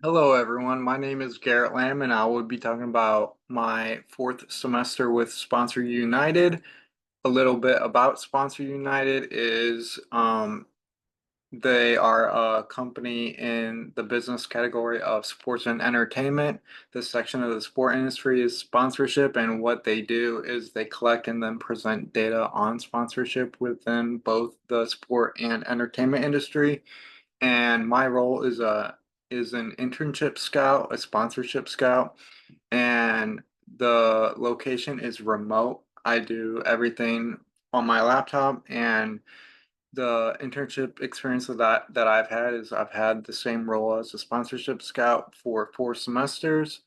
Hello, everyone. My name is Garrett Lamb, and I will be talking about my fourth semester with Sponsor United. A little bit about Sponsor United is they are a company in the business category of sports and entertainment. This section of the sport industry is sponsorship, and what they do is they collect and then present data on sponsorship within both the sport and entertainment industry. And my role is an internship scout, a sponsorship scout, and the location is remote. I do everything on my laptop, and the internship experience that I've had is I've had the same role as a sponsorship scout for 4 semesters.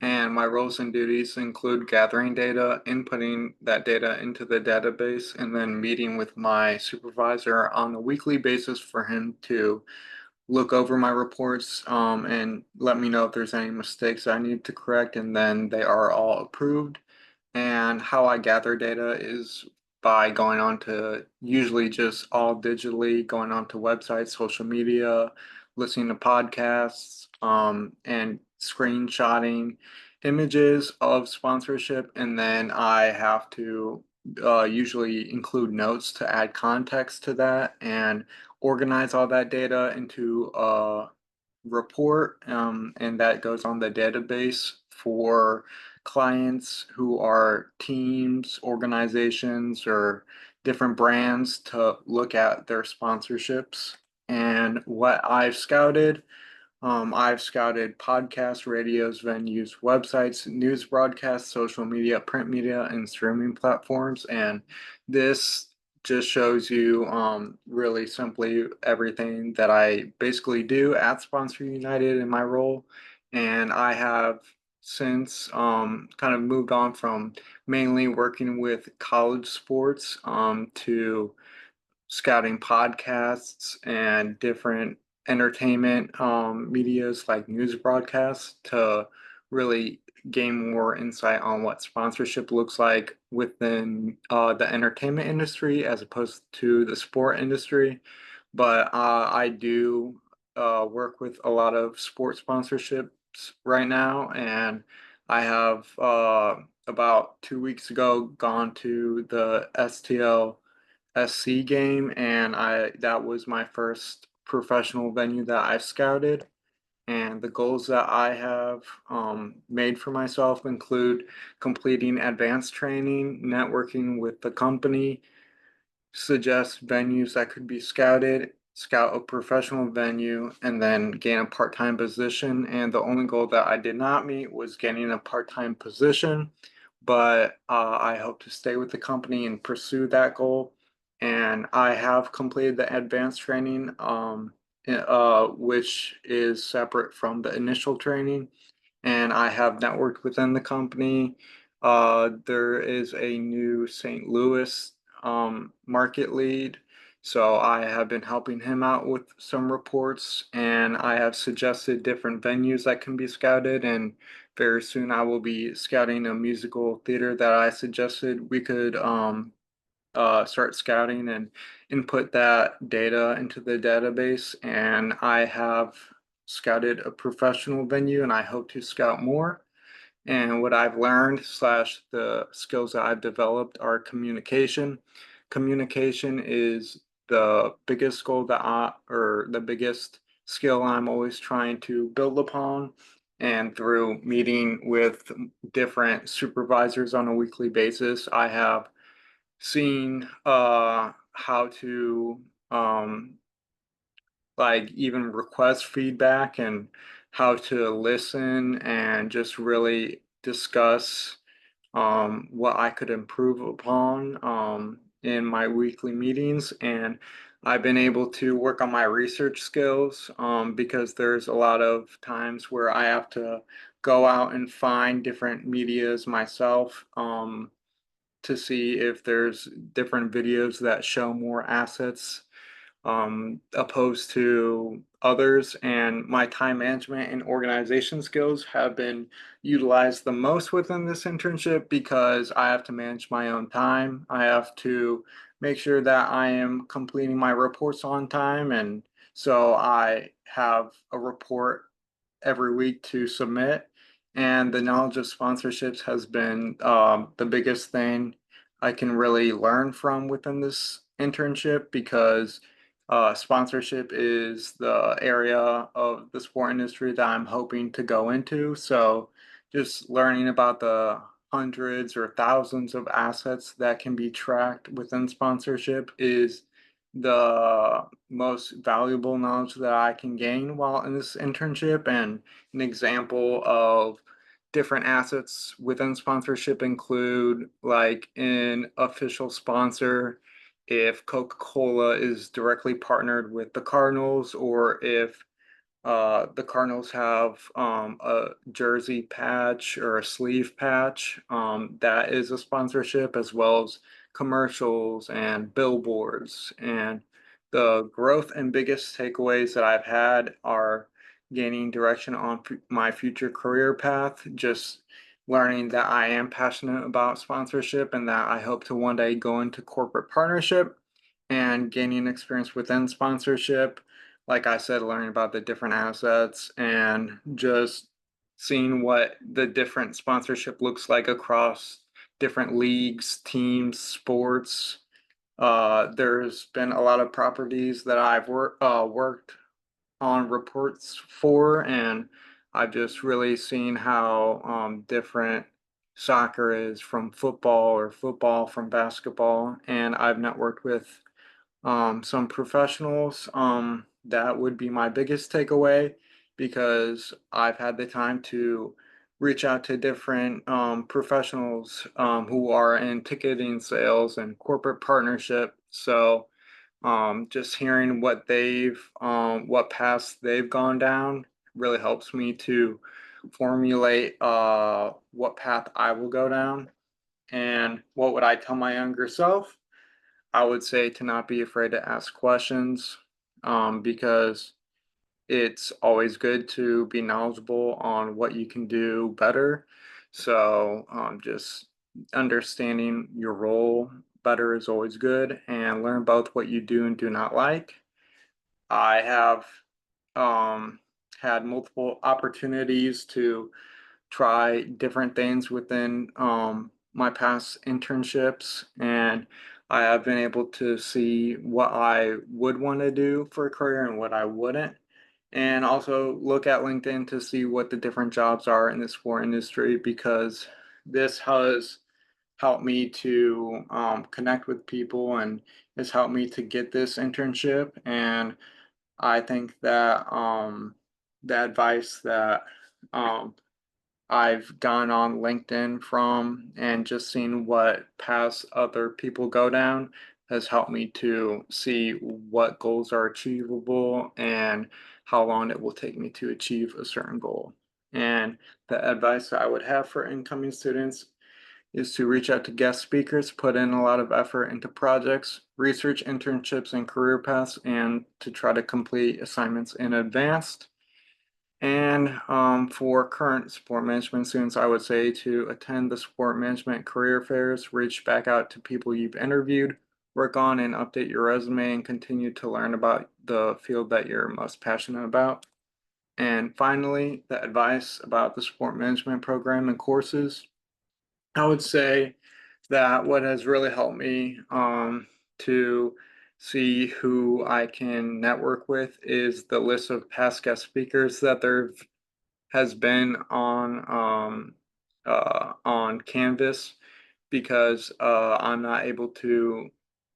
And my roles and duties include gathering data, inputting that data into the database, and then meeting with my supervisor on a weekly basis for him to look over my reports and let me know if there's any mistakes I need to correct, and then they are all approved. And how I gather data is by going on to usually just all digitally, going on to websites, social media, listening to podcasts, and screenshotting images of sponsorship. And then I have to usually include notes to add context to that and organize all that data into a report, and that goes on the database for clients who are teams, organizations, or different brands to look at their sponsorships. And what I've scouted podcasts, radios, venues, websites, news broadcasts, social media, print media, and streaming platforms. And this just shows you really simply everything that I basically do at Sponsor United in my role. And I have since kind of moved on from mainly working with college sports to scouting podcasts and different entertainment medias like news broadcasts to really gain more insight on what sponsorship looks like within the entertainment industry as opposed to the sport industry. But I do work with a lot of sports sponsorships right now, and I have about 2 weeks ago gone to the STL SC game, and I that was my first professional venue that I scouted. And the goals that I have made for myself include completing advanced training, networking with the company, suggest venues that could be scouted, scout a professional venue, and then gain a part-time position. And the only goal that I did not meet was getting a part-time position, but I hope to stay with the company and pursue that goal. And I have completed the advanced training, which is separate from the initial training, and I have networked within the company. There is a new St. Louis market lead, so I have been helping him out with some reports, and I have suggested different venues that can be scouted. And very soon I will be scouting a musical theater that I suggested we could start scouting and input that data into the database. And I have scouted a professional venue, and I hope to scout more. And what I've learned slash the skills that I've developed are communication. Communication is the biggest goal or the biggest skill I'm always trying to build upon. And through meeting with different supervisors on a weekly basis, I have seen how to like even request feedback and how to listen and just really discuss what I could improve upon in my weekly meetings. And I've been able to work on my research skills because there's a lot of times where I have to go out and find different medias myself to see if there's different videos that show more assets opposed to others. And my time management and organization skills have been utilized the most within this internship because I have to manage my own time. I have to make sure that I am completing my reports on time. And so I have a report every week to submit. And the knowledge of sponsorships has been the biggest thing I can really learn from within this internship because sponsorship is the area of the sport industry that I'm hoping to go into. So just learning about the hundreds or thousands of assets that can be tracked within sponsorship is the most valuable knowledge that I can gain while in this internship. And an example of different assets within sponsorship include like an official sponsor, if Coca-Cola is directly partnered with the Cardinals, or if the Cardinals have a jersey patch or a sleeve patch that is a sponsorship, as well as commercials and billboards. And the growth and biggest takeaways that I've had are gaining direction on my future career path, just learning that I am passionate about sponsorship and that I hope to one day go into corporate partnership and gaining experience within sponsorship. Like I said, learning about the different assets and just seeing what the different sponsorship looks like across different leagues, teams, sports. There's been a lot of properties that I've worked on reports for, and I've just really seen how different soccer is from football or football from basketball. And I've networked with some professionals. That would be my biggest takeaway because I've had the time to reach out to different professionals who are in ticketing sales and corporate partnership. So just hearing what paths they've gone down really helps me to formulate what path I will go down. And what would I tell my younger self? I would say to not be afraid to ask questions because it's always good to be knowledgeable on what you can do better. So just understanding your role better is always good, and learn both what you do and do not like. I have um, had multiple opportunities to try different things within my past internships, and I have been able to see what I would want to do for a career and what I wouldn't. And also look at LinkedIn to see what the different jobs are in the sport industry because this has helped me to connect with people and has helped me to get this internship. And I think that the advice that um, I've gone on LinkedIn from and just seen what paths other people go down has helped me to see what goals are achievable and how long it will take me to achieve a certain goal. And the advice that I would have for incoming students is to reach out to guest speakers, put in a lot of effort into projects, research internships and career paths, and to try to complete assignments in advance. And for current sport management students, I would say to attend the sport management career fairs, reach back out to people you've interviewed, work on and update your resume, and continue to learn about the field that you're most passionate about. And finally, the advice about the sport management program and courses, I would say that what has really helped me to see who I can network with is the list of past guest speakers that there has been on Canvas because I'm not able to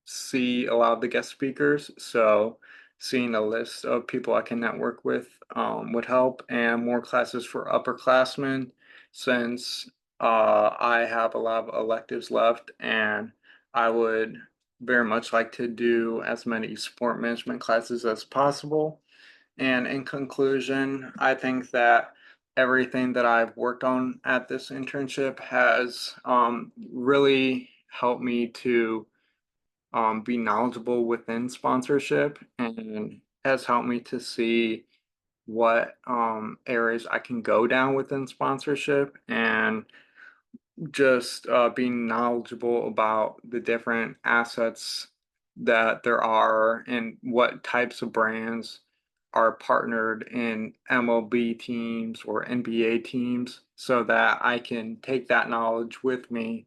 see a lot of the guest speakers. So seeing a list of people I can network with would help, and more classes for upperclassmen since I have a lot of electives left, and I would very much like to do as many sport management classes as possible. And in conclusion, I think that everything that I've worked on at this internship has really helped me to be knowledgeable within sponsorship and has helped me to see what areas I can go down within sponsorship and just being knowledgeable about the different assets that there are and what types of brands are partnered in MLB teams or NBA teams so that I can take that knowledge with me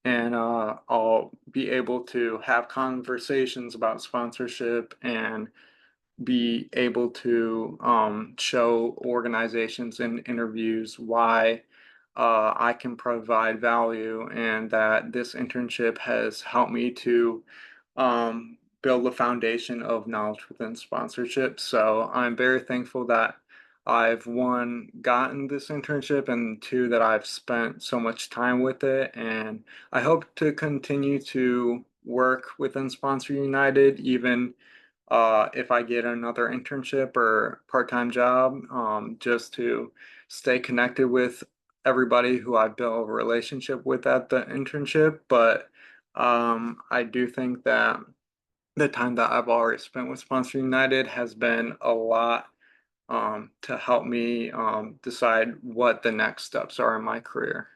and I'll be able to have conversations about sponsorship and be able to show organizations in interviews why I can provide value and that this internship has helped me to build a foundation of knowledge within sponsorship. So I'm very thankful that I've one gotten this internship and two that I've spent so much time with it. And I hope to continue to work within Sponsor United, even if I get another internship or part-time job, just to stay connected with everybody who I built a relationship with at the internship. But I do think that the time that I've already spent with Sponsor United has been a lot to help me decide what the next steps are in my career.